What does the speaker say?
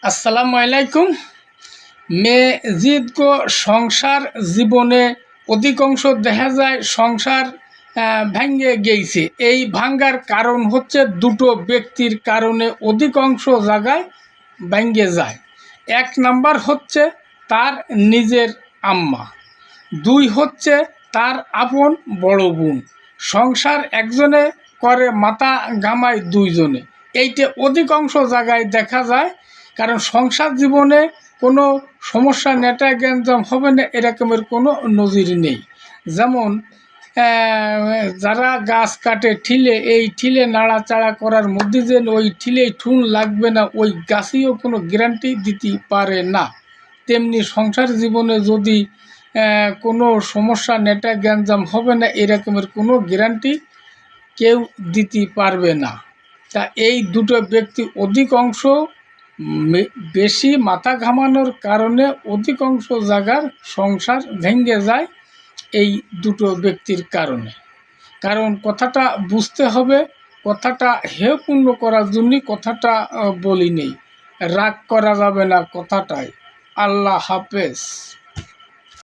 আসসালামু আলাইকুম। মেজিদ সংসার জীবনে অধিকাংশ দেখা যায় সংসার ভেঙে গিয়েছে। এই ভাঙ্গার কারণ হচ্ছে দুটো ব্যক্তির কারণে অধিকাংশ জায়গায় ভেঙে যায়। এক নাম্বার হচ্ছে তার নিজের আম্মা, দুই হচ্ছে তার আপন বড় বোন। সংসার একজনে করে, মাথা ঘামায় দুইজনে। এইটা অধিকাংশ জায়গায় দেখা যায়। কারণ সংসার জীবনে কোনো সমস্যা নেটা গ্যাঞ্জাম হবে না, এরকমের কোনো নজির নেই। যেমন যারা গাছ কাটে ঠিলে, এই ঠিলে নাড়াচাড়া করার মধ্যে যে ওই ঠিলে ঠুন লাগবে না, ওই গাছেও কোনো গ্যারান্টি দিতে পারে না। তেমনি সংসার জীবনে যদি কোনো সমস্যা নেটা গ্যাঞ্জাম হবে না, এরকমের কোনো গ্যারান্টি কেউ দিতে পারবে না। তা এই দুটো ব্যক্তি অধিকাংশ বেশি মাথা ঘামানোর কারণে অধিকাংশ জায়গার সংসার ভেঙে যায়, এই দুটো ব্যক্তির কারণে। কারণ কথাটা বুঝতে হবে, কথাটা হেয়পূর্ণ করার জন্যই কথাটা বলি নেই, রাগ করা যাবে না কথাটায়। আল্লাহ হাফেজ।